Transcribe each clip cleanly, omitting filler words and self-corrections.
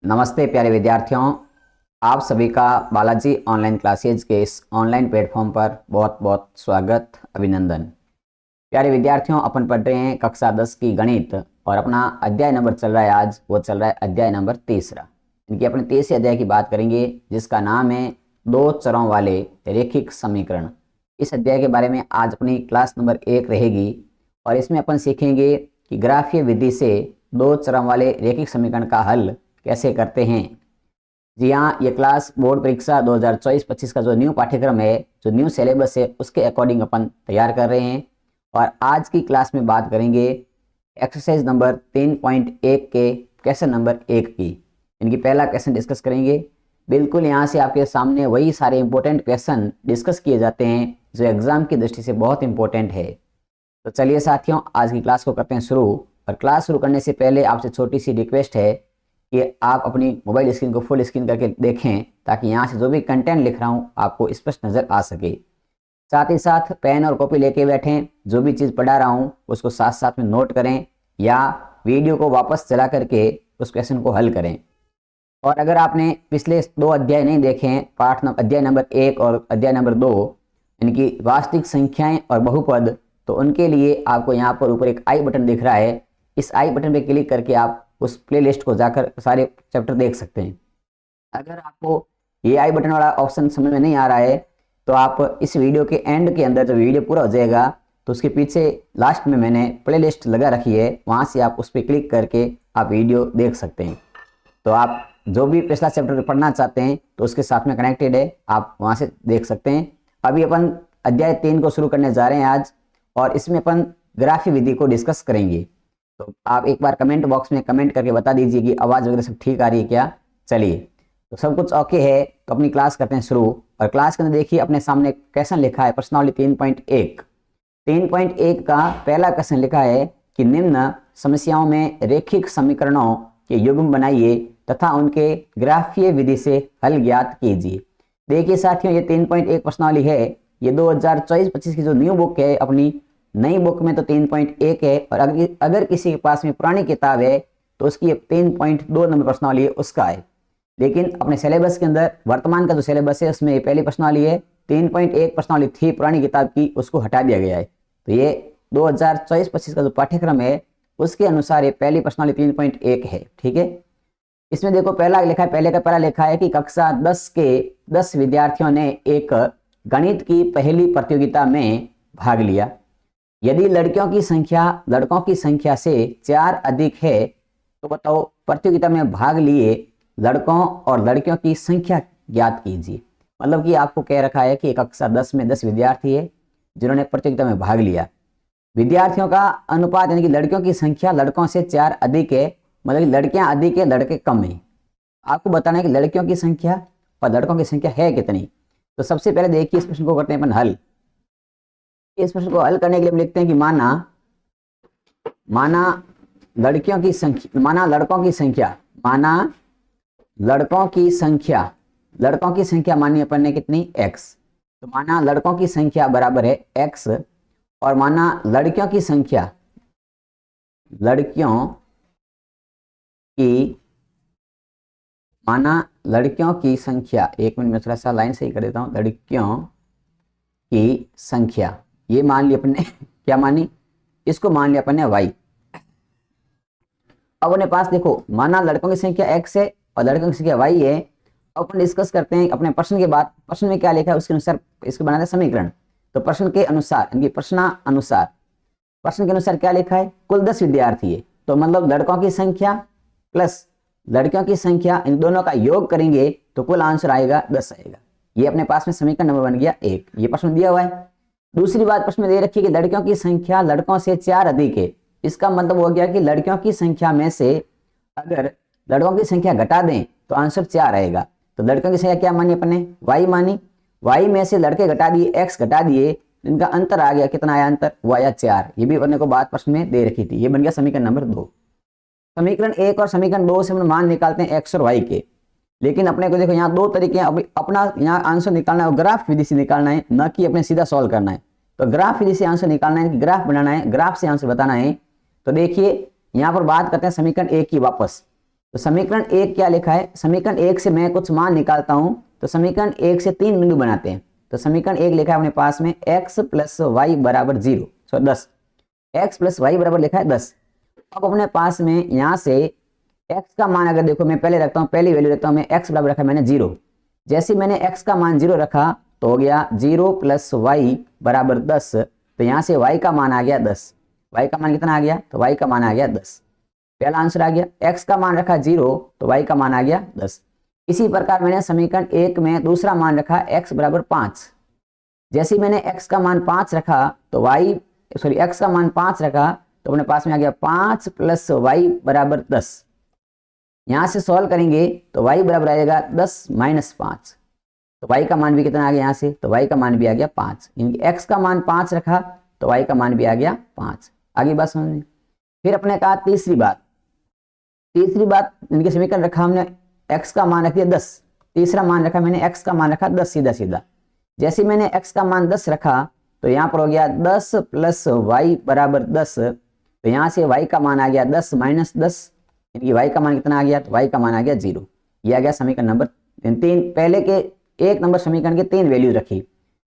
नमस्ते प्यारे विद्यार्थियों, आप सभी का बालाजी ऑनलाइन क्लासेज के इस ऑनलाइन प्लेटफॉर्म पर बहुत बहुत स्वागत, अभिनंदन। प्यारे विद्यार्थियों, अपन पढ़ रहे हैं कक्षा 10 की गणित और अपना अध्याय नंबर चल रहा है, आज वो चल रहा है अध्याय नंबर 3। इनकी अपने 23 अध्याय की बात करेंगे जिसका नाम है दो चरों वाले रेखिक समीकरण। इस अध्याय के बारे में आज अपनी क्लास नंबर 1 रहेगी और इसमें अपन सीखेंगे कि ग्राफीय विधि से दो चरों वाले रेखिक समीकरण का हल कैसे करते हैं। जी हाँ, ये क्लास बोर्ड परीक्षा 2024-25 का जो न्यू पाठ्यक्रम है, जो न्यू सिलेबस है, उसके अकॉर्डिंग अपन तैयार कर रहे हैं। और आज की क्लास में बात करेंगे एक्सरसाइज नंबर 3.1 के क्वेश्चन नंबर 1 की। इनकी पहला क्वेश्चन डिस्कस करेंगे। बिल्कुल यहाँ से आपके सामने वही सारे इंपॉर्टेंट क्वेश्चन डिस्कस किए जाते हैं जो एग्जाम की दृष्टि से बहुत इंपॉर्टेंट है। तो चलिए साथियों, आज की क्लास को करते हैं शुरू। और क्लास शुरू करने से पहले आपसे छोटी सी रिक्वेस्ट है कि आप अपनी मोबाइल स्क्रीन को फुल स्क्रीन करके देखें ताकि यहाँ से जो भी कंटेंट लिख रहा हूँ आपको स्पष्ट नज़र आ सके। साथ ही साथ पेन और कॉपी लेके बैठें, जो भी चीज़ पढ़ा रहा हूँ उसको साथ साथ में नोट करें या वीडियो को वापस चला करके उस क्वेश्चन को हल करें। और अगर आपने पिछले 2 अध्याय नहीं देखे हैं, अध्याय नंबर 1 और अध्याय नंबर 2, इनकी वास्तविक संख्याएं और बहुपद, तो उनके लिए आपको यहाँ पर ऊपर एक आई बटन दिख रहा है। इस आई बटन पर क्लिक करके आप उस प्लेलिस्ट को जाकर सारे चैप्टर देख सकते हैं। अगर आपको ये आई बटन वाला ऑप्शन समझ में नहीं आ रहा है तो आप इस वीडियो के एंड के अंदर जब वीडियो पूरा हो जाएगा तो उसके पीछे लास्ट में मैंने प्लेलिस्ट लगा रखी है, वहाँ से आप उस पर क्लिक करके आप वीडियो देख सकते हैं। तो आप जो भी पिछला चैप्टर पढ़ना चाहते हैं तो उसके साथ में कनेक्टेड है, आप वहाँ से देख सकते हैं। अभी अपन अध्याय 3 को शुरू करने जा रहे हैं आज, और इसमें अपन ग्राफीय विधि को डिस्कस करेंगे। तो आप एक बार कमेंट बॉक्स में कमेंट करके बता दीजिए कि आवाज़ वगैरह सब ठीक आ रही है क्या। चलिए, तो सब कुछ ओके है तो अपनी क्लास करते हैं शुरू। और क्लास के अंदर देखिए अपने सामने क्वेश्चन लिखा है प्रश्नावली 3.1। 3.1 का पहला क्वेश्चन लिखा है कि निम्न समस्याओं में रेखिक समीकरणों के युग्म बनाइए तथा उनके ग्राफीय विधि से हल ज्ञात कीजिए। देखिए साथियों, ये 3.1 प्रश्नावली है। ये 2024-25 की जो न्यू बुक है, अपनी नई बुक में तो 3.1 है, और अगर किसी के पास में पुरानी किताब है तो उसकी 3.2 नंबर प्रश्नावली है, उसका है। लेकिन अपने सिलेबस के अंदर वर्तमान का जो सिलेबस है उसमें ये पहली प्रश्नावली है। 3.1 प्रश्नावली थी पुरानी किताब की, उसको हटा दिया गया है। तो ये 2024-25 का जो पाठ्यक्रम है उसके अनुसार ये पहली प्रश्नावली 3.1 है। ठीक है, इसमें देखो पहला लिखा है, पहले का पहला लिखा है कि कक्षा 10 के 10 विद्यार्थियों ने एक गणित की पहली प्रतियोगिता में भाग लिया। यदि लड़कियों की संख्या लड़कों की संख्या से 4 अधिक है तो बताओ प्रतियोगिता में भाग लिए लड़कों और लड़कियों की संख्या ज्ञात कीजिए। मतलब कि आपको कह रखा है कि कक्षा 10 में 10 विद्यार्थी है जिन्होंने प्रतियोगिता में भाग लिया। विद्यार्थियों का अनुपात यानी कि लड़कियों की संख्या लड़कों से 4 अधिक है, मतलब कि लड़कियां अधिक है लड़के कम है। आपको बताना है कि लड़कियों की संख्या और लड़कों की संख्या है कितनी। तो सबसे पहले देखिए इस प्रश्न को करते हैं अपन हल। इस प्रश्न को हल करने के लिए हम लिखते हैं कि माना लड़कियों की संख्या, माना लड़कों की संख्या मानी अपन ने कितनी, x। तो माना लड़कों की संख्या बराबर है x, और माना लड़कियों की संख्या एक मिनट में थोड़ा सा लाइन सही कर देता हूं। लड़कियों की संख्या ये मान लिया अपन ने क्या मानी, इसको मान लिया अपन ने y। अब अपने पास देखो माना लड़कों की संख्या x है और लड़कों की संख्या y है। अब अपन डिस्कस करते हैं अपने प्रश्न के बाद, प्रश्न में क्या लिखा है उसके अनुसार इसको बनाते हैं समीकरण। तो प्रश्न के अनुसार प्रश्न के अनुसार क्या लिखा है, कुल 10 विद्यार्थी है, तो मतलब लड़कों की संख्या प्लस लड़कियों की संख्या, इन दोनों का योग करेंगे तो कुल आंसर आएगा 10 आएगा। ये अपने पास में समीकरण नंबर बन गया 1। ये प्रश्न दिया हुआ है। दूसरी बात प्रश्न में दे रखी है कि लड़कियों की संख्या लड़कों से 4 अधिक है। इसका मतलब हो गया कि लड़कियों की संख्या में से अगर लड़कों की संख्या घटा दें तो आंसर 4 आएगा। तो लड़कों की संख्या क्या मानी अपने, y मानी। y में से लड़के घटा दिए, x घटा दिए, इनका अंतर आ गया, कितना आया अंतर, वो आया 4। ये भी अपने को बात प्रश्न में दे रखी थी। ये बन गया समीकरण नंबर 2। समीकरण 1 और समीकरण 2 से हम मान निकालते हैं x और y के। लेकिन अपने को देखो यहाँ 2 तरीके हैं अपना यहाँ आंसर निकालना है, ग्राफ विधि से निकालना है, न कि अपने सीधा सॉल्व करना है। तो ग्राफ विधि से आंसर निकालना है, ग्राफ बनाना है, ग्राफ से आंसर बताना है। तो देखिए यहाँ पर बात करते हैं समीकरण 1 की वापस। तो समीकरण एक क्या लिखा है, समीकरण एक से मैं कुछ मान निकालता हूं, तो समीकरण एक से 3 बिंदु बनाते हैं। तो समीकरण एक लिखा है अपने पास में x प्लस वाई बराबर 0, 10, x प्लस वाई बराबर लिखा है 10। अब अपने पास में यहाँ से x का मान अगर देखो, मैं पहले रखता हूँ, पहली वैल्यू रखता हूँ मैं, x बराबर रखा मैंने 0। जैसे मैंने x का मान 0 रखा तो हो गया 0 प्लस वाई बराबर 10। तो यहाँ से y का मान आ गया 10। y का मान कितना आ गया, तो y का मान आ गया 10। पहला आंसर आ गया। x का मान रखा 0 तो y का मान आ गया 10। इसी प्रकार मैंने समीकरण एक में दूसरा मान रखा x बराबर 5। जैसे मैंने x का मान 5 रखा तो x का मान 5 रखा तो अपने पास में आ गया 5 प्लस वाई बराबर 10। यहां से सॉल्व करेंगे तो y बराबर आएगा 10 माइनस 5। तो y का मान भी कितना आ गया यहाँ से, तो y का मान भी आ गया 5। इनकी x का मान 5 रखा तो y का मान भी आ गया 5। आगे बात समझ में। फिर अपने कहा तीसरी बात इनके समीकरण रखा हमने, x का मान रख दिया 10, तीसरा मान रखा मैंने x का मान रखा 10 सीधा। जैसे मैंने x का मान 10 रखा तो यहाँ पर हो गया 10 प्लस वाई बराबर 10। तो यहाँ से y का मान आ गया 10 माइनस 10, यानी y का मान कितना आ गया, तो y का मान आ गया 0। ये आ गया समीकरण नंबर 3। पहले के 1 नंबर समीकरण के 3 वैल्यू रखी।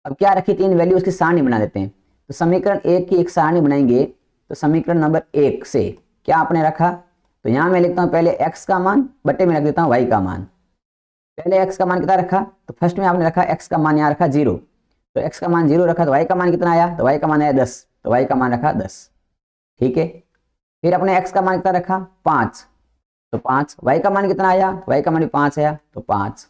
अब क्या रखी, 3 वैल्यू, उसकी सारणी बना देते हैं। तो समीकरण 1 की एक सारणी बनाएंगे। तो समीकरण नंबर 1 से क्या आपने रखा, तो यहाँ मैं लिखता हूँ पहले x का मान बट्टे में रख देता हूँ y का मान। पहले x का मान कितना रखा, तो फर्स्ट में आपने रखा x का मान यहाँ रखा 0। तो x का मान 0 रखा तो y का मान कितना आया, तो y का मान आया 10। तो y का मान रखा 10। ठीक है। फिर अपने x का मान कितना रखा 5, तो 5। y का मान कितना आया, y का मान भी 5 आया, तो 5।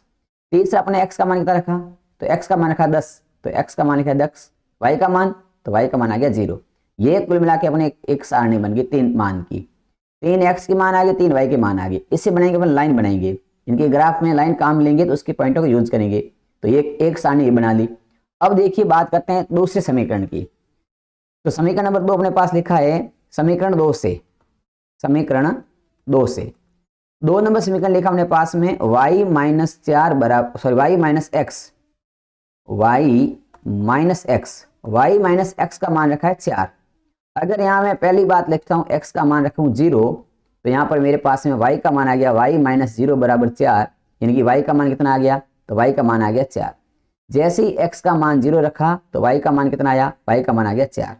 तीसरा अपने x का मान कितना रखा, तो x का मान रखा 10। तो x का मान लिखा 10। y का मान, तो y का मान आ गया 0। ये कुल मिला के अपने एक सारणी बन गई 3 मान की। 3 x के मान आ गए, 3 y के मान आ गए। इससे बनाएंगे अपन लाइन बनाएंगे, इनके ग्राफ में लाइन काम लेंगे तो उसके पॉइंटों को यूज करेंगे। तो ये एक सारणी बना ली। अब देखिए बात करते हैं दूसरे समीकरण की। तो समीकरण नंबर 2 अपने पास लिखा है समीकरण 2 से 2 नंबर समीकरण लिखा अपने पास में y माइनस 4 बराबर, सॉरी y माइनस x का मान रखा है 4। अगर यहाँ मैं पहली बात लिखता हूँ x का मान रखूँ 0, तो यहाँ पर मेरे पास में y का मान आ गया y माइनस 0 बराबर 4, यानी कि y का मान कितना आ गया, तो y का मान आ गया 4। जैसे ही x का मान 0 रखा तो y का मान कितना आया, y का मान आ गया 4।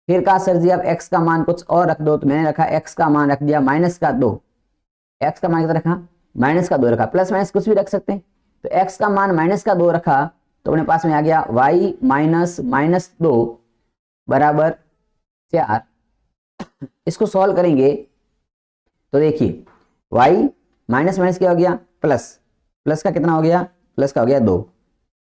फिर कहा सर जी अब x का मान कुछ और रख दो, तो मैंने रखा x का मान रख दिया माइनस का 2। x का मान कितना रखा, माइनस का 2 रखा, प्लस माइनस कुछ भी रख सकते हैं। तो x का मान माइनस का 2 रखा तो अपने पास में आ गया y माइनस 2 बराबर 4। इसको सॉल्व करेंगे तो देखिए y माइनस माइनस क्या हो गया, प्लस का कितना हो गया, प्लस का हो गया 2।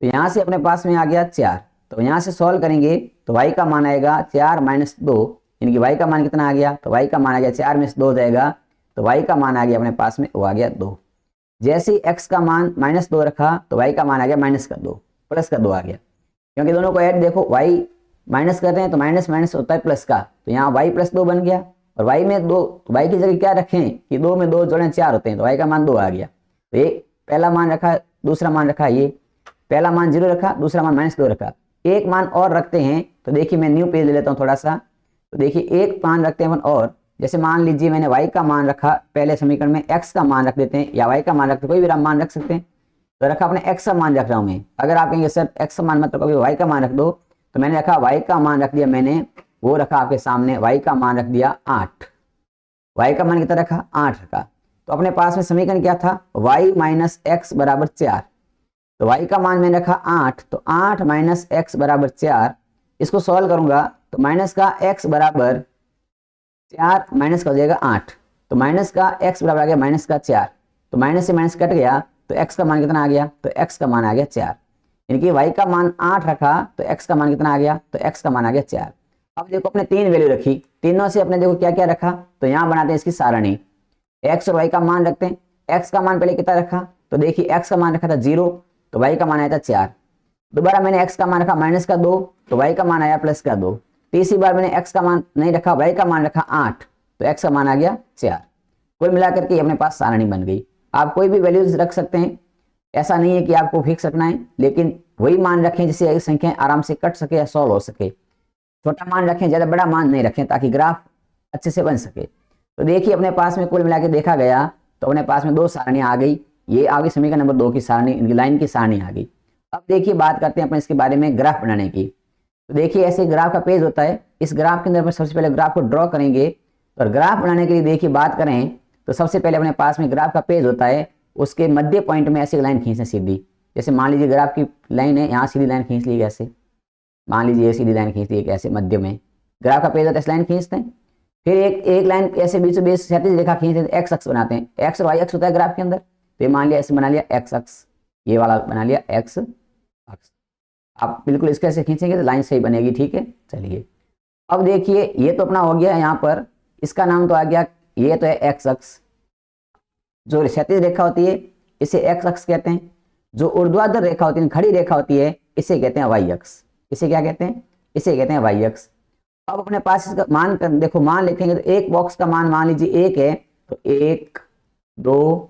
तो यहाँ से अपने पास में आ गया 4। तो यहाँ से सॉल्व करेंगे तो y का मान आएगा 4 माइनस 2, यानी कि y का मान कितना आ गया, तो y का मान आ गया 4 में से 2 जाएगा तो y का मान आ गया अपने पास में, वो आ गया 2। जैसे ही x का मान माइनस 2 रखा तो y का मान आ गया माइनस का 2, प्लस का 2 आ गया। क्योंकि दोनों को ऐड देखो y माइनस कर रहे हैं तो माइनस माइनस होता है प्लस का, तो यहाँ y प्लस 2 बन गया। और y में 2, y की जगह क्या रखें कि 2 में 2 जोड़ें 4 होते हैं, तो y का मान 2 आ गया। तो एक पहला मान रखा, दूसरा मान रखा, ये पहला मान 0 रखा, दूसरा मान माइनस 2 रखा। एक मान और रखते हैं, तो देखिए मैं न्यू पेज ले लेता हूँ थोड़ा सा। तो देखिए एक मान रखते हैं और, जैसे मान लीजिए मैंने y का मान रखा, पहले समीकरण में x का मान रख देते हैं, या y का मान रखते हैं, कोई भी मान रख सकते हैं। तो रखा अपने x का मान रख रहा हूं मैं। अगर आप कहेंगे सर x का मान मतलब y का मान रख दो, तो मैंने रखा y का मान रख दिया मैंने, वो रखा आपके सामने, y का मान रख दिया 8। y का मान कितना रखा, 8 रखा। तो अपने पास में समीकरण क्या था, y माइनस एक्स बराबर 4। तो y का मान मैंने रखा 8, तो 8 माइनस एक्स बराबर 4। इसको सॉल्व करूंगा तो माइनस का x बराबर 4 माइनस का हो जाएगा 8। तो माइनस का x बराबर आ गया माइनस का 4। तो माइनस से माइनस कट गया तो x का मान कितना आ गया, तो x का मान आ गया 4। यानी कि y का मान 8 रखा तो x का मान कितना आ गया, तो x का मान आ गया 4। अब देखो अपने 3 वैल्यू रखी, तीनों से अपने देखो क्या क्या रखा, तो यहाँ बनाते हैं इसकी सारणी। x और y का मान रखते हैं। x का मान पहले कितना रखा, तो देखिए x का मान रखा था 0, तो y का मान आया था 4। दोबारा मैंने x का मान रखा माइनस का 2, तो y का मान आया प्लस का 2। तीसरी बार मैंने x का मान नहीं रखा, y का मान रखा 8, तो x का मान आ गया 4। कुल मिलाकर के अपने पास सारणी बन गई। आप कोई भी वैल्यूज रख सकते हैं, ऐसा नहीं है कि आपको फिक्स रखना है, लेकिन वही मान रखें जिससे संख्याएं आराम से कट सके या सॉल्व हो सके। छोटा मान रखें, ज़्यादा बड़ा मान नहीं रखें, ताकि ग्राफ अच्छे से बन सके। तो देखिए अपने पास में कुल मिला के देखा गया तो अपने पास में 2 सारणी आ गई, ये आ गई समीकरण नंबर 2 की सारणी, इनकी लाइन की सारणी आ गई। अब देखिए बात करते हैं अपन इसके बारे में ग्राफ बनाने की। तो देखिए ऐसे ग्राफ का पेज होता है, इस ग्राफ के अंदर अपन सबसे पहले ग्राफ को ड्रॉ करेंगे। और ग्राफ बनाने के लिए देखिए बात करें तो सबसे पहले अपने पास में ग्राफ का पेज होता है, उसके मध्य पॉइंट में ऐसे लाइन खींचना सीधी। जैसे मान लीजिए ग्राफ की लाइन है, यहाँ सीधी लाइन खींच ली ऐसे, मान लीजिए ये सीधी लाइन खींच ली ऐसे मध्य में, ग्राफ का पेज होता है ऐसे लाइन खींचते हैं। फिर एक लाइन ऐसे बीच बीच क्षैतिज रेखा खींचते हैं, एक्स अक्ष बनाते हैं, एक्स और वाई अक्ष होता है ग्राफ के अंदर। तो ये मान लिया ऐसे बना लिया एक्स अक्ष, ये वाला बना लिया एक्स अक्ष। आप बिल्कुल इसके ऐसे खींचेंगे तो लाइन सही बनेगी, ठीक है। चलिए अब देखिए ये तो अपना हो गया यहाँ पर, इसका नाम तो आ गया, ये तो है एक्स अक्ष। जो क्षैतिज रेखा होती है इसे एक्स अक्ष कहते हैं, जो ऊर्ध्वाधर रेखा होती है, खड़ी रेखा होती है, इसे कहते हैं वाई अक्ष। इसे क्या कहते हैं? इसे कहते हैं वाई अक्ष। अब अपने पास इसका मान देखो, मान लिखेंगे तो एक बॉक्स का मान मान लीजिए 1 है, तो 1 2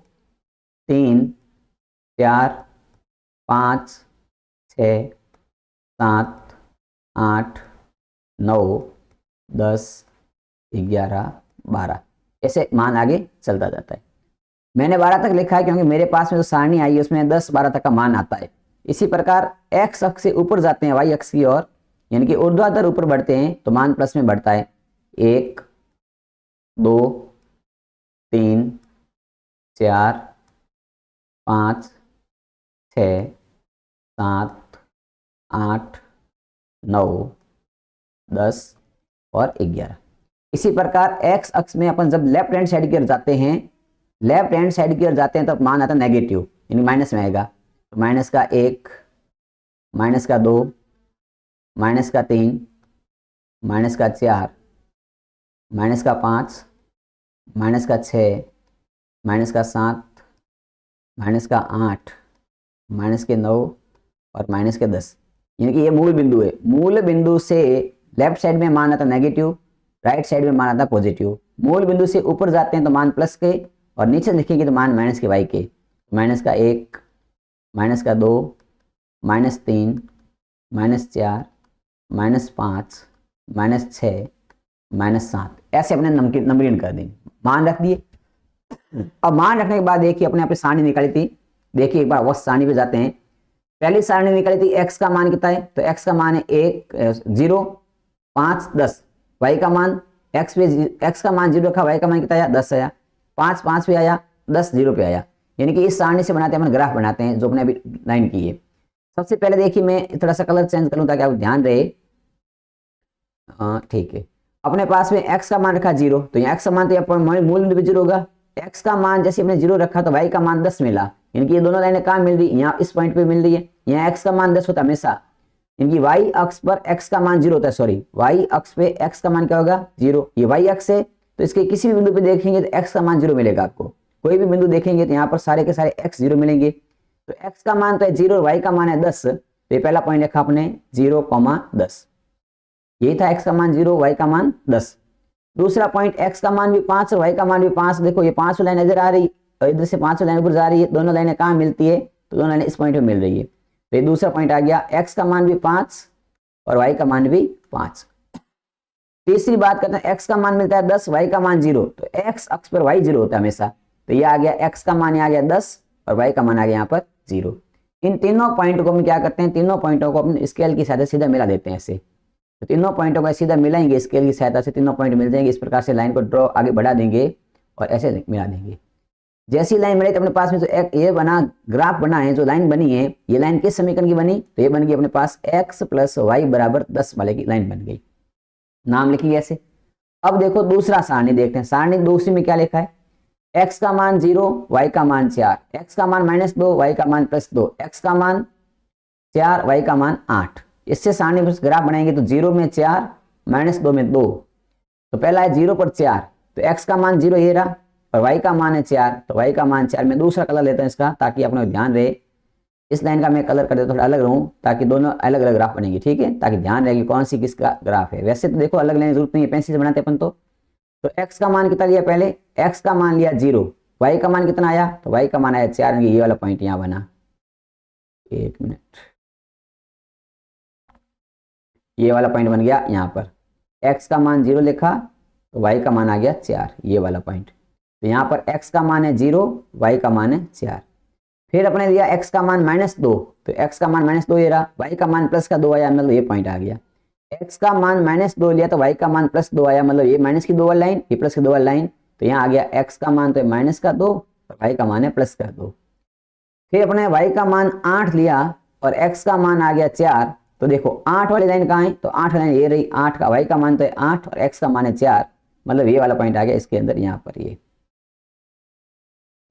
3 4 5 6 7 8 9 10 11 12 ऐसे मान आगे चलता जाता है। मैंने 12 तक लिखा है क्योंकि मेरे पास में जो सारणी आई है उसमें 10 12 तक का मान आता है। इसी प्रकार एक्स अक्ष से ऊपर जाते हैं वाई अक्ष की ओर, यानी कि ऊर्ध्वाधर ऊपर बढ़ते हैं तो मान प्लस में बढ़ता है। 1 2 3 4 5 6 7 8 9 10 और 11। इसी प्रकार एक्स अक्ष में अपन जब लेफ्ट हैंड साइड की ओर जाते हैं, लेफ्ट हैंड साइड की ओर जाते हैं तो मान आता है नेगेटिव, यानी माइनस में आएगा। तो माइनस का 1, माइनस का 2, माइनस का 3, माइनस का 4, माइनस का 5, माइनस का 6, माइनस का 7, माइनस का 8, माइनस के 9 और माइनस के 10। यानी कि ये मूल बिंदु है, मूल बिंदु से लेफ्ट साइड में मान आता नेगेटिव, राइट साइड में मान आता पॉजिटिव। मूल बिंदु से ऊपर जाते हैं तो मान प्लस के, और नीचे लिखेंगे तो मान माइनस के वाई के। माइनस का 1, माइनस का 2, minus 3, minus 4, minus 5, minus 6, minus 7, ऐसे अपने नंबरिंग कर देंगे, मान रख दिए। अब मान रखने के बाद देखिए अपने आप सारणी निकाली थी। देखिए एक बार वो सारणी पे जाते हैं। पहली सारणी निकाली थी, एक्स का मान कितना है, तो एक्स का मान है 1 0 5 10। वाई का मान एक्स का मान 0 रखा, वाई का मान कितना आया 10 आया, 5 5 पे आया, 10 0 पे आया। यानी कि इस सारणी से बनाते हैं अपन ग्राफ बनाते हैं, जो अपने अभी लाइन की है। सबसे पहले देखिए मैं थोड़ा सा कलर चेंज करूं ताकि आप ध्यान रहे। ठीक है, अपने पास में x का मान रखा 0, तो यहाँ x का मान तो मूल बिंदु पे 0 होगा। x का मान जैसे हमने 0 रखा तो y का मान 10 मिला, यानी कि ये दोनों लाइनें कहाँ मिल रही, यहाँ इस पॉइंट पे मिल रही है। यहाँ x का मान 10 होता है हमेशा, यानी y अक्ष पर x का मान 0 होता है, सॉरी y अक्ष पे x का मान क्या होगा 0। ये y अक्ष है तो इसके किसी भी बिंदु पे देखेंगे तो x का मान 0 मिलेगा आपको। कोई भी बिंदु देखेंगे तो यहाँ पर सारे के सारे x 0 मिलेंगे। तो x का मान तो है 0 और y का मान है 10, तो ये पहला पॉइंट लिखा आपने 0, 10। यही था x का मान 0, y का मान 10। दूसरा पॉइंट x का मान भी 5 और y का मान भी 5। देखो ये 5 लाइन नजर आ रही और इधर से 5 लाइन ऊपर जा रही है, दोनों लाइनें कहाँ मिलती है, तो दोनों लाइनें इस पॉइंट पे मिल रही है। तो ये दूसरा पॉइंट आ गया, x का मान भी 5 और y का मान भी 5। तीसरी बात करते हैं, x का मान मिलता है 10, y का मान 0, तो x अक्ष पर y 0 होता है हमेशा। तो ये आ गया x का मान आ गया 10 और y का मान आ गया यहाँ पर 0। इन तीनों पॉइंट को हम क्या करते हैं, तीनों पॉइंटों को अपन स्केल की सहायता सीधा मिला देते हैं ऐसे। तो तीनों पॉइंटों को सीधा मिलाएंगे स्केल की सहायता से, तीनों पॉइंट मिल जाएंगे। इस प्रकार से लाइन को ड्रॉ आगे बढ़ा देंगे और ऐसे मिला देंगे। जैसी लाइन मिली तो अपने पास में जो ये बना ग्राफ बना है, जो लाइन बनी है, ये लाइन किस समीकरण की बनी, तो ये बन गई अपने पास x + y = 10 वाले की लाइन बन गई। नाम लिखेंगे ऐसे। अब देखो दूसरा सारणी देखते हैं। सारणी दूसरी में क्या लिखा है, x का मान 0, y का मान 4, x का मान -2, y का मान +2, x का मान 4, y का मान 8। इससे सारणी पर ग्राफ बनाएंगे तो 0 में 4, -2 में 2। तो पहला है 0 पर 4, तो x का मान 0 ये रहा और y का मान है 4, तो y का मान 4। मैं दूसरा कलर लेता हूं इसका ताकि अपने ध्यान रहे। इस लाइन का मैं कलर कर देता हूं, थोड़ा अलग रहूं ताकि दोनों अलग अलग ग्राफ बनेंगे, ठीक है, ताकि ध्यान रहे कि कौन सी किसका ग्राफ है। वैसे तो देखो अलग लेने की जरूरत नहीं है, पेंसिल से बनाते अपन तो x का मान कितना लिया, पहले x का मान लिया 0, y का मान कितना आया, तो y का मान आया 4। ये वाला पॉइंट यहाँ बना, एक मिनट, ये वाला पॉइंट बन गया। यहाँ पर x का मान 0 लिखा तो y का मान आ गया 4, ये वाला पॉइंट। तो यहाँ पर x का मान है 0, y का मान है 4। फिर अपने लिया x का मान -2, तो x का मान -2 ये रहा, y का मान +2 आया, मतलब ये पॉइंट आ गया। x का मान -2 लिया तो y का मान +2 आया, मतलब ये माइनस की 2 वाली लाइन, ये प्लस की 2 वाली लाइन, तो यहाँ आ गया x का मान तो -2 और y का मान है +2। फिर अपने y का मान 8 लिया और x का मान आ गया 4, तो देखो 8 वाली लाइन कहाँ है, तो 8 वाली लाइन ये रही, 8 का y का मान तो है 8 और x का मान है 4, मतलब ये वाला पॉइंट आ गया इसके अंदर। यहाँ पर ये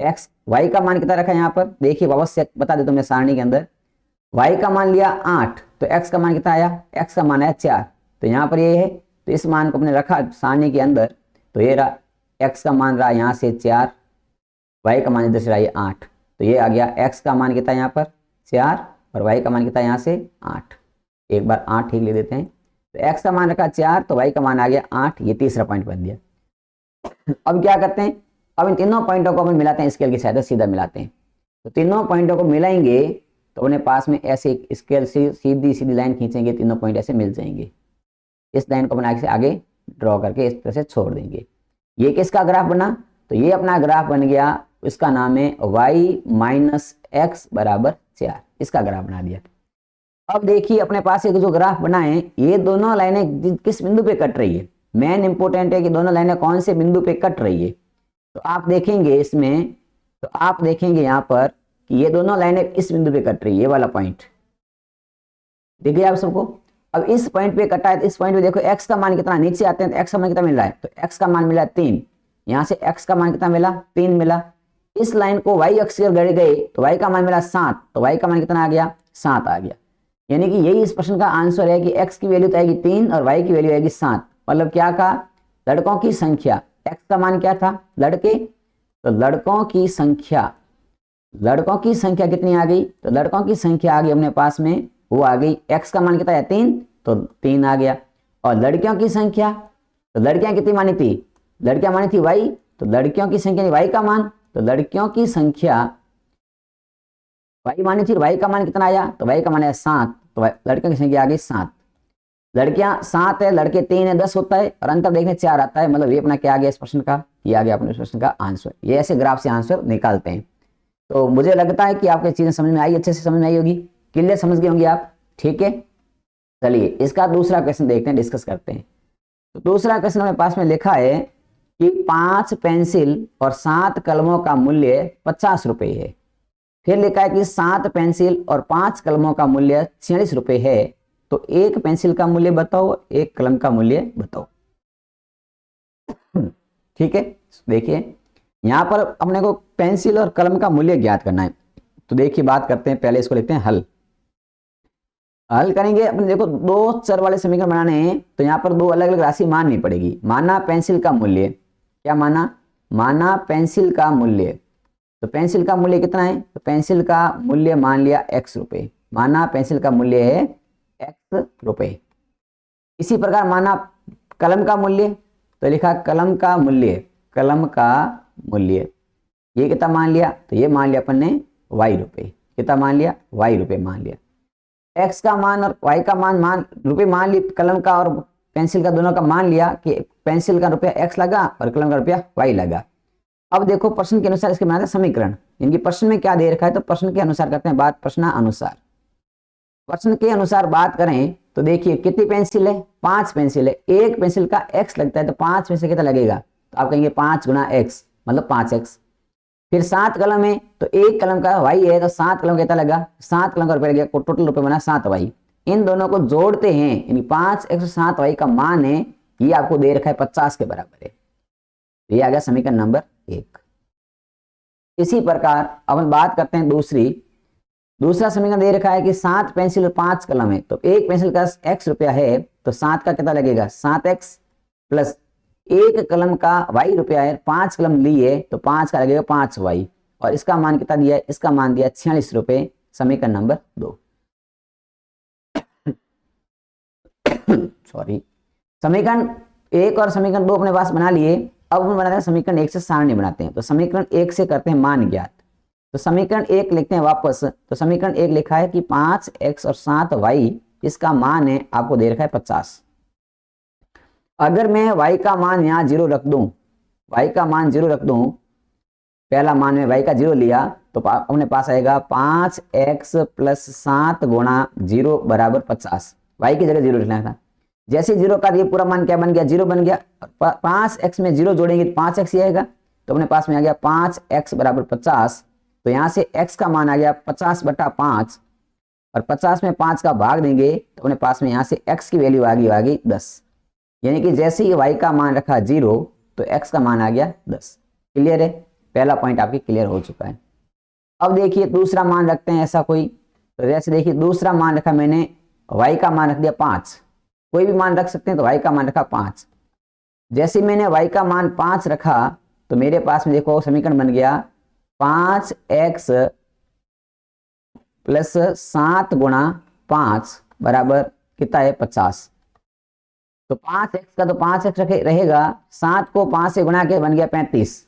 x y का मान कितना रखा है यहाँ पर, देखिए वापस से बता देता हूं मैं सारणी के अंदर। y का मान लिया 8, तो x का मान कितना आया, x का मान आया 4, तो यहाँ पर ये है, तो इस मान को अपने रखा सारणी के अंदर, तो ये रहा x का मान रहा यहाँ से 4, y का मान इधर से रहा ये 8, तो ये आ गया x का मान कितना यहाँ पर 4 और y का मान कितना यहाँ से 8। एक बार 8 ठीक ले देते हैं, तो x का मान रखा 4 तो y का मान आ गया 8, ये तीसरा पॉइंट बन गया। अब क्या करते हैं, अब इन तीनों पॉइंटों को अपन मिलाते हैं, स्केल की सहायता सीधा मिलाते हैं। तो तीनों पॉइंटों को मिलाएंगे तो अपने पास में ऐसे स्केल से सीधी सीधी लाइन खींचेंगे, तीनों पॉइंट ऐसे मिल जाएंगे। इस लाइन को बना के आगे ड्रॉ करके इस तरह से छोड़ देंगे। ये किसका ग्राफ बना, तो ये अपना ग्राफ बन गया, इसका नाम है y - x = 4, इसका ग्राफ बना दिया। अब देखिए अपने पास एक जो ग्राफ बना है, ये दोनों लाइनें किस बिंदु पे कट रही है, मेन इंपोर्टेंट है कि दोनों लाइनें कौन से बिंदु पे कट रही है। तो आप देखेंगे इसमें, तो आप देखेंगे यहाँ पर कि ये दोनों लाइनें इस बिंदु पे कट रही है, ये वाला पॉइंट देखिए आप सबको। अब इस पॉइंट पे कटा है, तो इस पॉइंट पे देखो x का मान कितना, नीचे आते हैं तो x का मान कितना मिल रहा है, तो x का मान मिला 3, यहाँ से x का मान कितना मिला 3 मिला। इस लाइन को y अक्ष पर गड़ गए तो y का मान मिला 7, तो y का मान कितना आ गया 7 आ गया। यानी कि यही इस प्रश्न का आंसर है कि x की वैल्यू तो आएगी 3 और y की वैल्यू आएगी 7। मतलब क्या कहा, लड़कों की संख्या, x का मान क्या था लड़के, तो लड़कों की संख्या कितनी आ गई, तो लड़कों की संख्या आ गई अपने पास में, वो आ गई x का मान कितना है 3, तो 3 आ गया। और लड़कियों की संख्या, तो लड़कियां कितनी मानी थी, लड़कियां मानी थी y, तो लड़कियों की संख्या y का मान, तो लड़कियों की संख्या y मानी थी, y का मान कितना आया, तो y का मान है 7, तो लड़कियों की संख्या आ गई 7। लड़कियां 7 है, लड़के 3 है, 10 होता है और अंतर देखने 4 आता है। मतलब ये अपना क्या आ गया इस प्रश्न का, ये आ गया अपने प्रश्न का आंसर। ये ऐसे ग्राफ से आंसर निकालते हैं। तो मुझे लगता है कि आपको चीजें समझ में आई, अच्छे से समझ में आई होगी, क्लियर समझ गए होंगे आप, ठीक है। चलिए इसका दूसरा क्वेश्चन देखते हैं, डिस्कस करते हैं। तो दूसरा क्वेश्चन हमारे पास में लिखा है कि 5 पेंसिल और 7 कलमों का मूल्य 50 रुपए है। फिर लिखा है कि 7 पेंसिल और 5 कलमों का मूल्य 46 रुपए है। तो एक पेंसिल का मूल्य बताओ, एक कलम का मूल्य बताओ। ठीक है, देखिए यहां पर अपने को पेंसिल और कलम का मूल्य ज्ञात करना है। तो देखिए बात करते हैं, पहले इसको लिखते हैं हल। हल करेंगे अपने, देखो 2 चर वाले समीकरण बनाने हैं, तो यहाँ पर 2 अलग अलग राशि माननी पड़ेगी। माना पेंसिल का मूल्य, क्या माना पेंसिल का मूल्य, तो पेंसिल का मूल्य कितना है, तो पेंसिल का मूल्य मान लिया x रुपए, माना पेंसिल का मूल्य है x रुपए। इसी प्रकार माना कलम का मूल्य, तो लिखा कलम का मूल्य ये कितना मान लिया, तो ये मान लिया अपन ने y रुपए, कितना मान लिया y रुपए मान लिया। x का मान और y का मान रुपए मान ली, कलम का और पेंसिल का दोनों का मान लिया कि पेंसिल का रुपया x लगा और कलम का रुपया y लगा। अब देखो प्रश्न के अनुसार इसके बनाते हैं समीकरण, इनकी प्रश्न में क्या दे रखा है, तो प्रश्न के अनुसार करते हैं बात, प्रश्न के अनुसार बात करें तो देखिए कितनी पेंसिल है, 5 पेंसिल है, एक पेंसिल का x लगता है, तो 5 में से कितना लगेगा, तो आप कहेंगे 5 गुना x मतलब 5x। फिर 7 कलम है, तो एक कलम का y है, तो 7 कलम कितना लगा, 7 कलम का रुपया लग गया, टोटल रुपये बना 7y। इन दोनों को जोड़ते हैं, यानी 5x और 7y का मान है, ये आपको दे रखा है 50 के बराबर है। ये आ गया समीकरण नंबर 1। इसी प्रकार अब हम बात करते हैं दूसरा समीकरण दे रखा है कि 7 पेंसिल और 5 कलम है, तो एक पेंसिल का x रुपया है, तो 7 का कितना लगेगा 7x प्लस एक कलम का y रुपया है, 5 कलम लिए तो 5 का लगेगा 5y, और इसका मान कितना दिया है, इसका मान दिया 46 रुपए, समीकरण नंबर 2। सॉरी, समीकरण 1 और समीकरण 2 अपने पास बना लिए। अब हम बनाते हैं समीकरण 1 से सारणी बनाते हैं। तो समीकरण 1 से करते हैं मान ज्ञात, तो समीकरण 1 लिखते हैं वापस। तो समीकरण 1 लिखा है कि 5x और 7y, इसका मान है आपको दे रखा है 50। अगर मैं y का मान यहाँ 0 रख दूं, y का मान 0 रख दूं, पहला मान में y का 0 लिया तो अपने पास आएगा 5x प्लस 7 गुणा 0 बराबर 50। y की जगह 0 लिखना था। जैसे 0 का ये पूरा मान क्या बन गया, 0 बन गया। 5x में 0 जोड़ेंगे तो 5x ही आएगा, तो अपने पास में आ गया 5x बराबर 50। तो यहाँ से x का मान आ गया 50/5 और 50 में 5 का भाग देंगे तो अपने पास में यहाँ से x की वैल्यू आ गई 10। यानी कि जैसे ही y का मान रखा 0 तो x का मान आ गया 10। क्लियर है, पहला पॉइंट आपकी क्लियर हो चुका है। अब देखिए दूसरा मान रखते हैं ऐसा कोई, तो जैसे देखिए दूसरा मान रखा मैंने, y का मान रख दिया 5, कोई भी मान रख सकते हैं, तो y का मान रखा 5। जैसे मैंने y का मान 5 रखा तो मेरे पास में देखो समीकरण बन गया 5x प्लस 7 गुणा 5 बराबर कितना है 50। तो 5x का तो 5x रहेगा, 7 को 5 से गुणा के बन गया 35,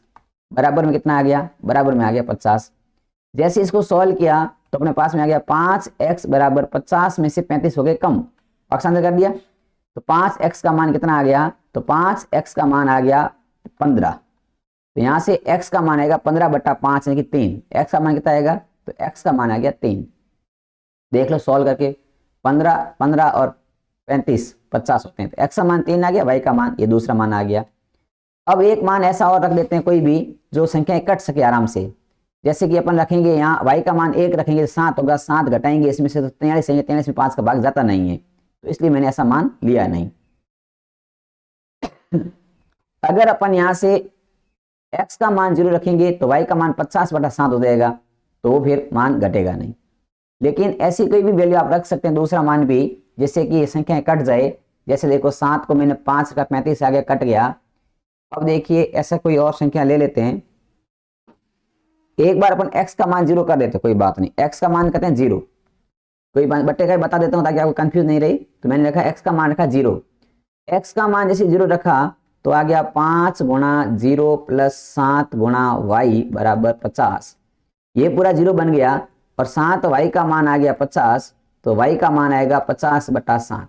बराबर में कितना आ गया, बराबर में आ गया 50। जैसे इसको सॉल्व किया तो अपने पास में आ गया 5x बराबर 50 में से 35 हो गए कम, पक्षांतर कर दिया तो 5x का मान कितना आ गया, तो 5x का मान आ गया 15। तो यहाँ से x का मान आएगा 15/5 यानी कि 3। x का मान कितना आएगा, तो x का मान आ गया 3। देख लो सॉल्व करके, 15 और 35 50 होते हैं, तो x का मान 3 आ गया, y का मान ये दूसरा मान आ गया। अब एक मान ऐसा और रख देते हैं कोई भी जो संख्याएं कट सके आराम से। जैसे कि अपन रखेंगे यहाँ y का मान 1 रखेंगे, 7 होगा, 7 घटाएंगे इसमें से तो 43 है, 43 में 5 का भाग जाता नहीं है, तो इसलिए मैंने ऐसा मान लिया नहीं। अगर अपन यहाँ से x का मान 0 रखेंगे तो y का मान 50/7 हो जाएगा, तो फिर मान घटेगा नहीं। लेकिन ऐसी कोई भी वैल्यू आप रख सकते हैं, दूसरा मान भी, जिससे कि संख्याएं कट जाए। जैसे देखो 7 को मैंने 5 का 35 आ गया, कट गया। अब देखिए ऐसा कोई और संख्या ले लेते हैं, एक बार अपन x का मान 0 कर देते, कोई बात नहीं, x का मान कहते हैं 0, कोई बट्टे का बता देता हूं ताकि आपको कंफ्यूज नहीं रही। तो मैंने रखा x का मान रखा 0, x का मान जैसे 0 रखा तो आ गया 5 गुणा 0 प्लस 7 गुणा y बराबर 50। ये पूरा 0 बन गया और 7 y का मान आ गया 50, तो y का मान आएगा 50/7।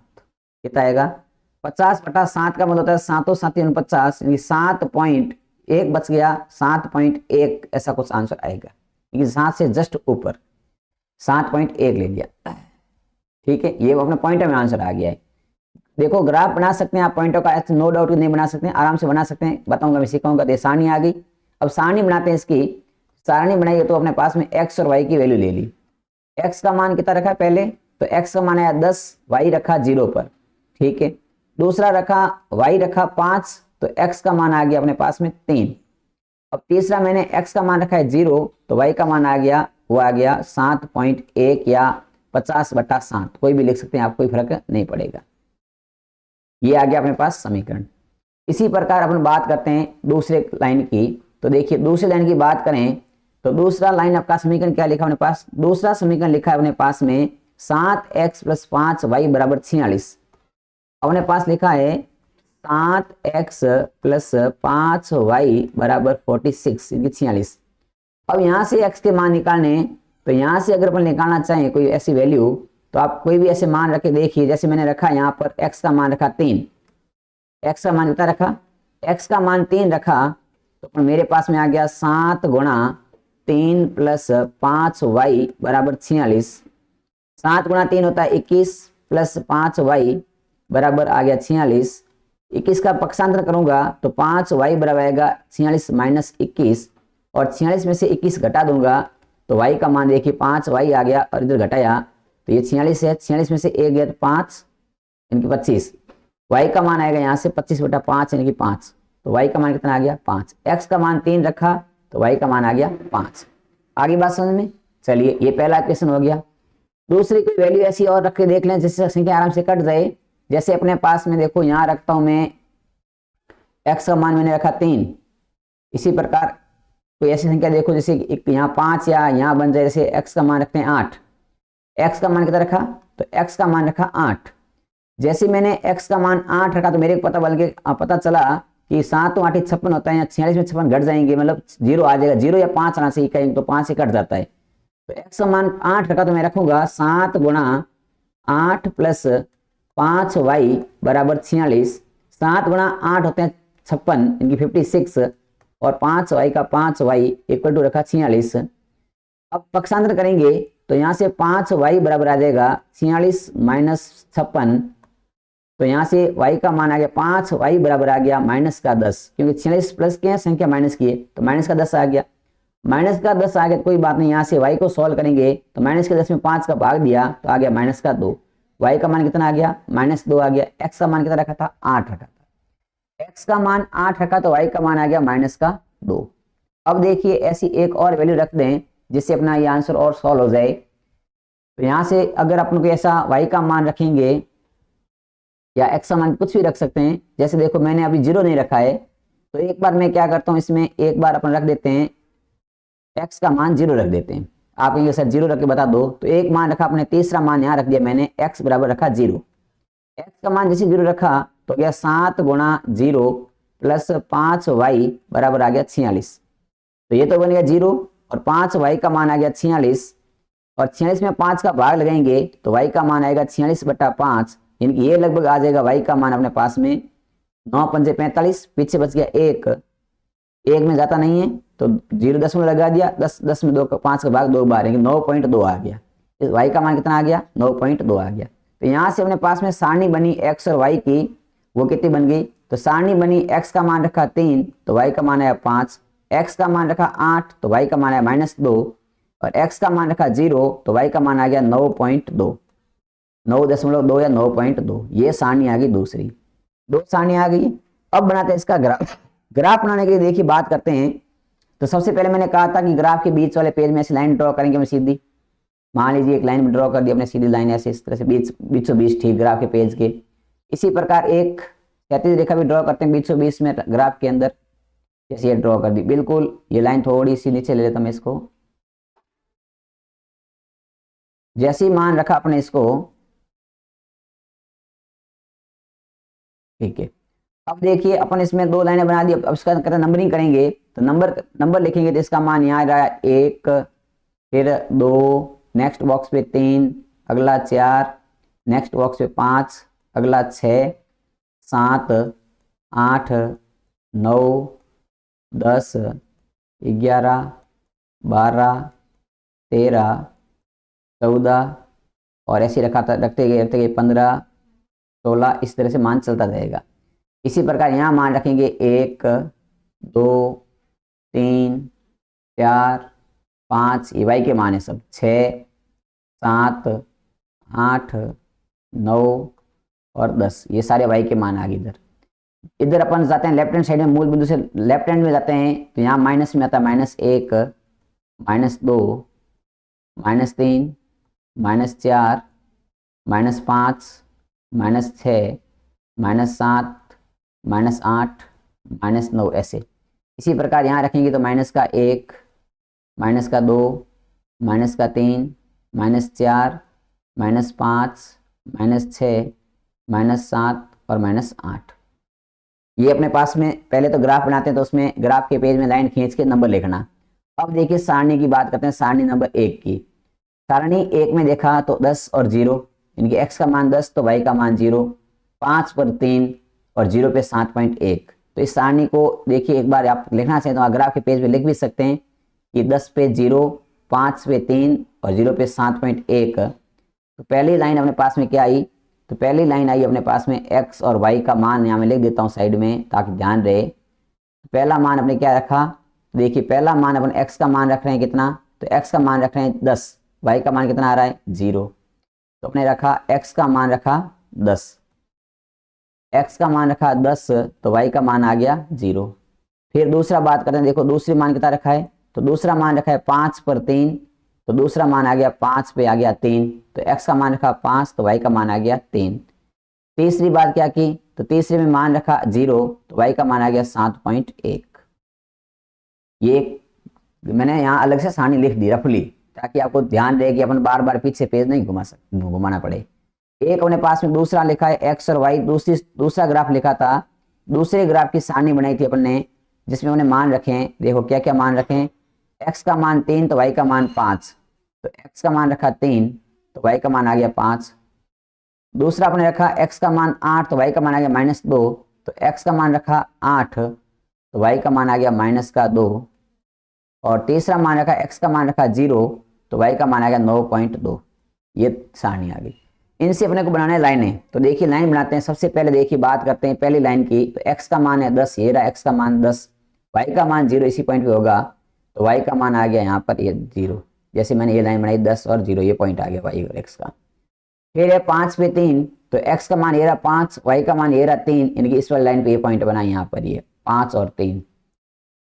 कितना आएगा, 50/7 का मतलब होता है 7 7 49, यानी 7.1 बच गया, 7.1 ऐसा कुछ आंसर आएगा, क्योंकि 7 से जस्ट ऊपर 7.1 ले लिया। ठीक है, ये अपने पॉइंटर में आंसर आ गया है। देखो ग्राफ बना सकते हैं आप पॉइंटर का, ऐसे नो डाउट नहीं बना सकते हैं, आराम से बना सकते हैं, बताऊंगा मैं सिखाऊंगा। तो सारणी आ गई, अब सारणी बनाते हैं। इसकी सारणी बनाइए तो अपने पास में x और y की वैल्यू ले ली। x का मान कितना रखा पहले, तो x का मान आया 10, y रखा 0 पर, ठीक है। दूसरा रखा y रखा 5, तो x का मान आ गया अपने पास में 3। अब तीसरा मैंने x का मान रखा है 0, तो y का मान आ गया, वो आ गया 7.1 या 50/7, कोई भी लिख सकते हैं आप, कोई फर्क नहीं पड़ेगा। ये आ गया अपने पास समीकरण। इसी प्रकार अपन बात करते हैं दूसरे लाइन की। तो देखिए दूसरी लाइन की बात करें तो दूसरा लाइन आपका समीकरण क्या लिखा अपने पास, दूसरा समीकरण लिखा है अपने पास में 7x प्लस 5y बराबर 46। अपने पास लिखा है 7x प्लस 5y बराबर 46 यानी 46। अब यहाँ से x के मान निकालने, तो यहाँ से अगर अपन निकालना चाहें कोई ऐसी वैल्यू, तो आप कोई भी ऐसे मान रखे देखिए। जैसे मैंने रखा यहाँ पर x का मान रखा 3, x का मान कितना रखा, x का मान 3 रखा, तो मेरे पास में आ गया 7 गुणा 3 प्लस 5y बराबर 46। 7 गुणा 3 होता है 21 प्लस 5y बराबर आ गया 46। 21 का पक्षांतर करूंगा तो 5y बराबर आएगा 46 माइनस 21, और 46 में से 21 घटा दूंगा तो y का मान देखिए 5y आ गया, और इधर घटाया तो ये 46 है, 46 में से 1 गया तो 5 यानी कि 25। y का मान आएगा यहाँ से 25/5 यानी कि 5, तो y का मान कितना आ गया 5। x का मान 3 रखा तो y का मान आ गया 5। आगे बात समझ में, चलिए ये पहला क्वेश्चन हो गया। दूसरी कोई वैल्यू ऐसी और रख के देख लें जिससे संख्या आराम से कट जाए। जैसे अपने पास में देखो यहाँ रखता हूं मैं, x का मान मैंने रखा 3। इसी प्रकार कोई ऐसी संख्या देखो जैसे यहाँ 5 या यहाँ बन जाए, जैसे x का मान रखते हैं 8। x का मान कितना रखा, तो x का मान रखा 8। जैसे मैंने x का मान 8 रखा तो मेरे को पता चला कि 7 8 56 होता है, या 46 में 56 घट जाएंगे, मतलब 0 आ जाएगा, 0 या 5 आना से कहेंगे तो 5 से कट जाता है। तो x का मान 8 रखा तो मैं रखूंगा 7 गुणा 8 प्लस 5y बराबर 46। 7 गुणा 8 होते हैं 56 इनकी 56, और 5y का 5y इक्वल टू रखा 46। अब पक्षांतर करेंगे तो यहाँ से 5y बराबर आ जाएगा 46 माइनस 56। तो यहाँ से y का मान आ गया 5y बराबर आ गया माइनस का 10, क्योंकि 46 प्लस की है संख्या माइनस की है तो माइनस का 10 आ गया। माइनस का 10 आ गया तो कोई बात नहीं, यहाँ से y को सॉल्व करेंगे तो माइनस के 10 में 5 का भाग दिया तो आ गया माइनस का 2। y का मान कितना आ गया -2 आ गया। x का मान कितना रखा था 8 रखा था, x का मान 8 रखा तो y का मान आ गया -2। अब देखिए ऐसी एक और वैल्यू रख दें जिससे अपना ये आंसर और सॉल्व हो जाए। तो यहाँ से अगर अपन को ऐसा y का मान रखेंगे या x का मान कुछ भी रख सकते हैं, जैसे देखो मैंने अभी 0 नहीं रखा है तो एक बार मैं क्या करता हूँ इसमें एक बार अपन रख देते हैं x का मान 0 रख देते हैं। आप कहेंगे सर 0 रख के बता दो, तो एक मान रखा अपने, तीसरा मान यहाँ रख दिया मैंने, x बराबर रखा 0। x का मान जैसे 0 रखा तो क्या 7 गुणा 0 प्लस 5y बराबर आ गया 46। तो ये तो बन गया 0 और 5y का मान आ गया 46 और 46 में 5 का भाग लगाएंगे तो y का मान आएगा 46/5, यानी कि ये लगभग आ जाएगा y का मान अपने पास में 9 पंजे 45, पीछे बच गया 1 में जाता नहीं है तो 0 दशमलव लगा दिया, 10 में 2 5 का भाग 2 बार, 9.2 आ गया। इस y का मान कितना आ गया 9.2 आ गया। तो यहाँ से अपने पास में सारणी बनी x और y की, वो कितनी बन गई, तो सारणी बनी x का मान रखा 3 तो y का मान आया 5, x का मान रखा 8 तो y का मान आया -2 और x का मान रखा 0 तो y का मान आ गया 9.2, 9.2 या 9.2। ये सारणी आ गई दूसरी, 2 सारणी आ गई। अब बनाते हैं इसका ग्राफ। ग्राफ बनाने के लिए देखिए बात करते हैं। तो सबसे पहले मैंने कहा था कि ग्राफ के बीच वाले पेज में ऐसी लाइन ड्रॉ करेंगे हम सीधी। मान लीजिए एक लाइन ड्रॉ कर दी अपने, सीधी लाइन ऐसे इस तरह से बीचों बीच ठीक ग्राफ के पेज के। इसी प्रकार एक क्षैतिज रेखा भी ड्रॉ करते हैं बीचों बीच में ग्राफ के अंदर, जैसे ये ड्रॉ कर दी बिल्कुल। ये लाइन थोड़ी सी नीचे ले लेता मैं इसको, जैसे ही मान रखा अपने इसको, ठीक है। अब देखिए अपन इसमें 2 लाइनें बना दी। अब इसका कहते नंबरिंग करेंगे तो नंबर लिखेंगे तो इसका मान यहाँ रहा 1, फिर 2, नेक्स्ट बॉक्स पे 3, अगला 4, नेक्स्ट बॉक्स पे 5, अगला 6, 7, 8, 9, 10, 11, 12, 13, 14 और ऐसे रखते गए 15, 16, इस तरह से मान चलता रहेगा। इसी प्रकार यहाँ मान रखेंगे 1, 2, 3, 4, 5, ये y के मान है सब, 6, 7, 8, 9 और 10, ये सारे y के मान आ गए। इधर अपन जाते हैं लेफ्ट हैंड साइड में, मूल बिंदु से लेफ्ट हैंड में जाते हैं तो यहाँ माइनस में आता है -1, -2, -3, -4, -5, -6, -7, -8, -9 ऐसे। इसी प्रकार यहाँ रखेंगे तो -1, -2, -3, -4, -5, -6, -7 और -8। ये अपने पास में पहले तो ग्राफ बनाते हैं तो उसमें ग्राफ के पेज में लाइन खींच के नंबर लिखना। अब देखिए सारणी की बात करते हैं, सारणी नंबर 1 की। सारणी 1 में देखा तो 10 और 0, इनके x का मान 10 तो y का मान 0, 5 पर 3 और 0 पे 7.1। तो इस सारणी को देखिए एक बार आप लिखना चाहें तो ग्राफ के पेज पे लिख भी सकते हैं कि 10 पे 0, 5 पे 3 और 0 पे 7.1। तो पहली लाइन अपने पास में क्या आई, तो पहली लाइन आई अपने पास में x और y का मान, यहाँ मैं लिख देता हूँ साइड में ताकि ध्यान रहे। पहला मान अपने क्या रखा, देखिए पहला मान अपन x का मान रख रहे हैं कितना, तो x का मान रख रहे हैं 10, y का मान कितना आ रहा है 0। तो अपने रखा x का मान रखा 10, x का मान रखा 10 तो y का मान आ गया 0। फिर दूसरा बात करते हैं, देखो दूसरी मान कितना रखा है, तो दूसरा मान रखा है 5 पर 3 तो दूसरा मान आ गया 5 पे आ गया 3, तो x का मान रखा 5 तो y का मान आ गया 3। तीसरी बात क्या की, तो तीसरे में मान रखा 0 तो y का मान आ गया 7.1। ये मैंने यहाँ अलग से सारणी लिख दी रफली ताकि आपको ध्यान रहे कि अपन बार बार पीछे पेज नहीं घुमाना पड़े। एक अपने पास में दूसरा लिखा है x और y, दूसरा ग्राफ लिखा था, दूसरे ग्राफ की सारणी बनाई थी अपन ने जिसमें उन्हें मान रखे हैं। देखो क्या क्या मान रखे हैं, x का मान 3 तो y का मान 5, तो x का मान रखा 3 तो y का मान आ गया 5। दूसरा अपने रखा x का मान 8 तो y का मान आ गया -2, तो x का मान रखा 8 तो y का मान आ गया -2, और तीसरा मान रखा x का मान रखा 0, तो y का मान आ गया 9.2। ये सारणी आ गई। इनसे अपने को बनाना है लाइनें। तो देखिए लाइन बनाते हैं। सबसे पहले देखिए बात करते हैं पहली लाइन की। तो x का मान है 10, ये रहा x का मान 10, y का मान 0 इसी पॉइंट पे होगा, तो y का मान आ गया यहाँ पर ये 0। जैसे मैंने ये लाइन बनाई 10 और 0, ये पॉइंट आ गया y और x का। फिर है 5 पे 3, तो x का मान ये रहा 5, y का मान ये रहा 3, इनकी इस वाली लाइन पे ये पॉइंट बना यहाँ पर, ये 5 और 3।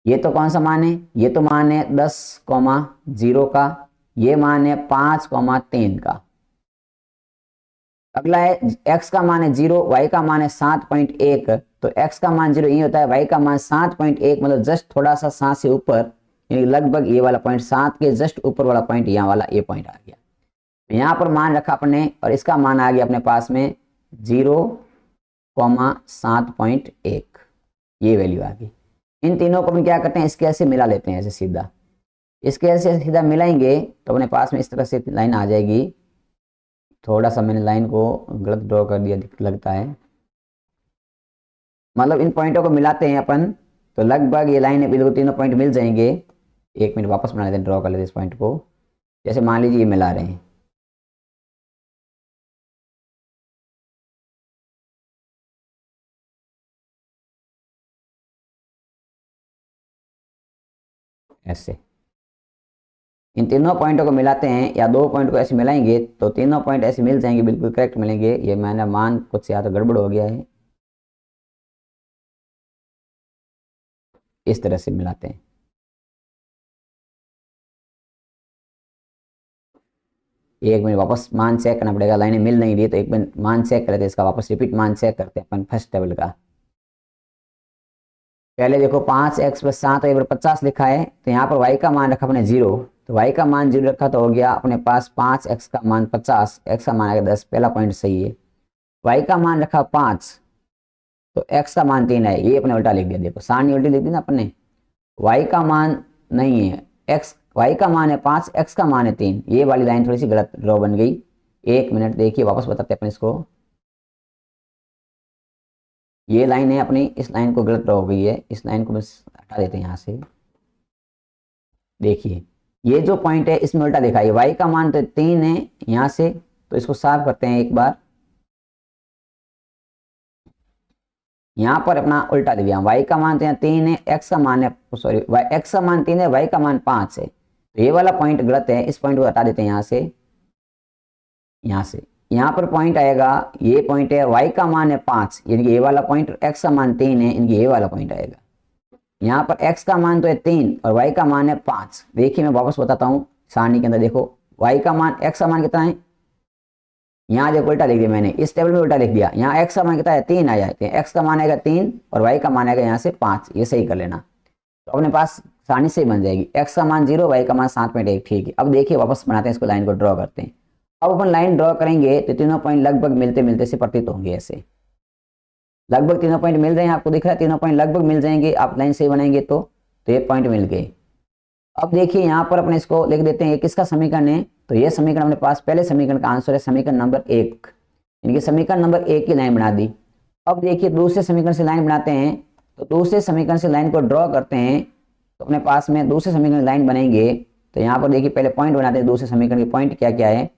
ये तो कौन सा मान है? ये तो मान है 10,0 का, ये मान है 5,3 का। अगला है x का मान है 0, y का मान है 7.1। तो x का मान 0 ये होता है, y का मान 7.1, मतलब जस्ट थोड़ा सा 7 से ऊपर, यानी लगभग ये वाला पॉइंट, 7 के जस्ट ऊपर वाला पॉइंट, यहाँ वाला ये पॉइंट आ गया। तो यहाँ पर मान रखा अपने, और इसका मान आ गया अपने पास में 0,7.1, ये वैल्यू आ गई। इन तीनों को हम क्या करते हैं, स्केल से मिला लेते हैं ऐसे सीधा। स्केल से सीधा मिलाएंगे तो अपने पास में इस तरह से लाइन आ जाएगी। थोड़ा सा मैंने लाइन को गलत ड्रॉ कर दिया लगता है, मतलब इन पॉइंटों को मिलाते हैं अपन तो लगभग ये लाइन बिल्कुल तीनों पॉइंट मिल जाएंगे। एक मिनट वापस बना लेते हैं, ड्रॉ कर लेते हैं इस पॉइंट को। जैसे मान लीजिए ये मिला रहे हैं, ऐसे इन तीनों पॉइंटों को मिलाते हैं, या दो पॉइंट को ऐसे मिलाएंगे तो तीनों पॉइंट ऐसे मिल जाएंगे, बिल्कुल करेक्ट मिलेंगे। ये मैंने मान कुछ या तो गड़बड़ हो गया है, इस तरह से मिलाते हैं। एक मिनट वापस मान चेक करना पड़ेगा, लाइनें मिल नहीं रही, तो एक मिनट मान चेक करते हैं इसका, वापस रिपीट मान चेक करते हैं अपन फर्स्ट टेबल का। पहले देखो 5x + 7 y 50 लिखा है, तो यहाँ पर y का मान रखा अपने 0, तो y का मान 0 रखा तो हो गया अपने पास 5x का मान 50, x का मान आएगा 10, पहला पॉइंट सही है। y का मान रखा 5, तो x का मान 3 है, ये अपने उल्टा लिख दिया। देखो सारणी उल्टी लिख दी ना अपने, y का मान नहीं है x, y का मान है 5, x का मान है 3। ये वाली लाइन थोड़ी सी गलत ड्रॉ बन गई। एक मिनट देखिए वापस बताते हैं अपन इसको। ये लाइन है अपनी, इस लाइन को गलत ड्रॉ हो गई है, इस लाइन को बस हटा देते हैं यहाँ से। देखिए ये जो पॉइंट है इसमें उल्टा लिखा है, y का मान तो 3 है यहाँ से, तो इसको साफ करते हैं एक बार। यहाँ पर अपना उल्टा दे दिया, y का मान तो यहाँ 3 है, x का मान है, सॉरी x का मान 3 है, y का मान 5 है, तो ये वाला पॉइंट गलत है, इस पॉइंट को हटा देते हैं यहाँ से। यहाँ पर पॉइंट आएगा, ये पॉइंट है y का मान है 5, यानी कि ये वाला पॉइंट, x का मान 3 है, इनकी ये वाला पॉइंट आएगा। यहाँ पर x का मान तो है 3 और y का मान है 5। देखिए मैं वापस बताता हूँ सारणी के अंदर, देखो y का मान, x का मान कितना है, यहाँ देखो उल्टा लिख दिया मैंने, इस टेबल में उल्टा लिख दिया। यहाँ x का मान कितना है, 3 आया है, x का मान आएगा 3 और y का मान आएगा यहाँ से 5, ये सही कर लेना, तो अपने पास सारणी सही बन जाएगी। x का मान 0, y का मान 7.1, ठीक है। अब देखिए वापस बनाते हैं इसको, लाइन को ड्रॉ करते हैं। अब अपन लाइन ड्रॉ करेंगे तो तीनों पॉइंट लगभग मिलते मिलते से प्रतीत होंगे, ऐसे लगभग तीनों पॉइंट मिल रहे हैं, आपको दिख रहा है तीनों पॉइंट लगभग मिल जाएंगे, आप लाइन सही बनाएंगे तो ये पॉइंट मिल गए। अब देखिए यहाँ पर अपने इसको लिख देते हैं, ये किसका समीकरण है, तो ये समीकरण अपने पास पहले समीकरण का आंसर है, समीकरण नंबर 1, इनके समीकरण नंबर 1 की लाइन बना दी। अब देखिए दूसरे समीकरण से लाइन बनाते हैं, तो दूसरे समीकरण से लाइन को ड्रॉ करते हैं, तो अपने पास में दूसरे समीकरण की लाइन बनेंगे। तो यहाँ पर देखिए पहले पॉइंट बनाते हैं, दूसरे समीकरण के पॉइंट क्या क्या है,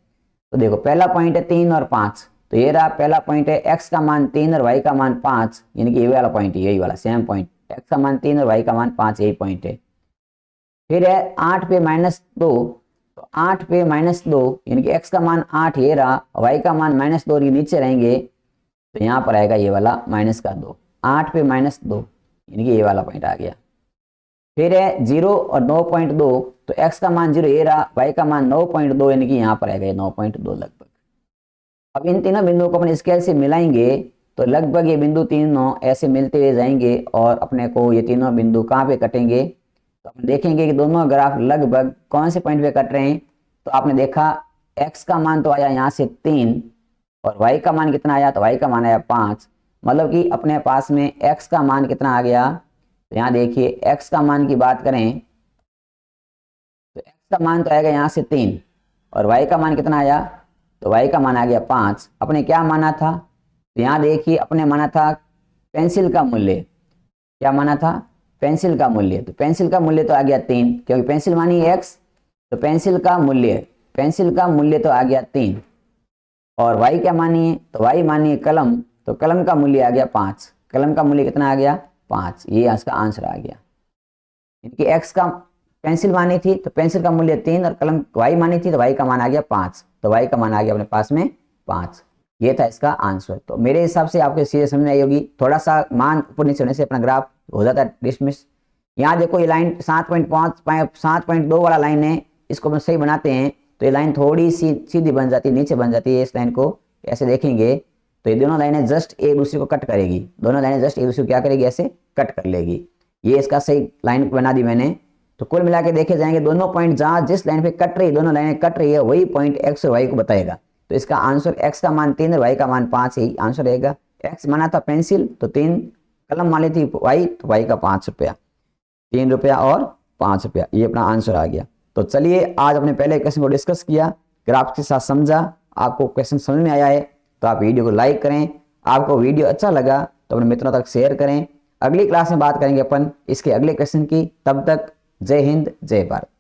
तो देखो पहला पॉइंट है 3 और 5, तो ये रहा पहला पॉइंट है, x का मान 3 और y का मान 5, यानी कि ये वाला पॉइंट, यही वाला सेम पॉइंट, x का मान 3 और y का मान 5, यही पॉइंट है। फिर है 8 पे -2, तो 8 पे -2 यानी कि x का मान 8 ये रहा, y का मान -2 के नीचे रहेंगे, तो यहाँ पर आएगा ये वाला -2, 8 पे -2 यानी कि ये वाला पॉइंट आ गया। फिर है 0 और 9.2, तो x का मान 0 ये रहा, y का मान 9.2 यानी कि यहाँ पर आएगा ये 9.2 लगभग। अब इन तीनों बिंदुओं को अपन स्केल से मिलाएंगे तो लगभग ये बिंदु तीनों ऐसे मिलते हुए जाएंगे, और अपने को ये तीनों बिंदु कहाँ पे कटेंगे, तो अपन देखेंगे कि दोनों ग्राफ लगभग कौन से पॉइंट पे कट रहे हैं। तो आपने देखा x का मान तो आया यहाँ से 3 और y का मान कितना आया, तो y का मान आया 5, मतलब कि अपने पास में x का मान कितना आ गया। तो यहाँ देखिए x का मान की बात करें तो x का मान तो आएगा यहाँ से 3 और y का मान कितना आया, तो y का मान आ गया 5। अपने क्या माना था, तो यहाँ देखिए अपने माना था पेंसिल का मूल्य, क्या माना था, पेंसिल का मूल्य, तो पेंसिल का मूल्य तो आ गया 3, क्योंकि पेंसिल मानी x, तो पेंसिल का मूल्य तो आ गया 3। और y क्या मानिए, तो y मानिए कलम, तो कलम का मूल्य आ गया 5। कलम का मूल्य कितना आ गया, 5। ये इसका आंसर आ गया। इनकी x का पेंसिल मानी थी तो पेंसिल का मूल्य 3 और कलम y मानी थी तो y का मान आ गया 5, तो y का मान आ गया अपने पास में 5। ये था इसका आंसर। तो मेरे हिसाब से आपको चीजें समझ में आई होगी। थोड़ा सा मान ऊपर नीचे होने से अपना ग्राफ हो जाता है डिसमिस। यहाँ देखो ये लाइन 7.2 वाला लाइन है, इसको हम सही बनाते हैं तो ये लाइन थोड़ी सी सीधी बन जाती है, नीचे बन जाती है। इस लाइन को ऐसे देखेंगे तो ये दोनों लाइनें जस्ट एक दूसरे को कट करेगी, दोनों लाइनें जस्ट एक दूसरे को क्या करेगी, ऐसे कट कर लेगी। ये इसका सही लाइन बना दी मैंने। तो कुल मिला के देखे जाएंगे दोनों पॉइंट जहां जिस लाइन पे कट रही, दोनों लाइनें कट रही है, वही पॉइंट एक्स और वाई को बताएगा। तो इसका आंसर एक्स का मान 3 और वाई का मान 5 ही आंसर रहेगा। एक्स माना था पेंसिल तो 3, कलम मानी थी वाई तो वाई का 5 रुपया, 3 रुपया और 5 रुपया, ये अपना आंसर आ गया। तो चलिए आज अपने पहले क्वेश्चन को डिस्कस किया, ग्राफ के साथ समझा। आपको क्वेश्चन समझ में आया है तो आप वीडियो को लाइक करें। आपको वीडियो अच्छा लगा तो अपने मित्रों तक शेयर करें। अगली क्लास में बात करेंगे अपन इसके अगले क्वेश्चन की। तब तक जय हिंद, जय भारत।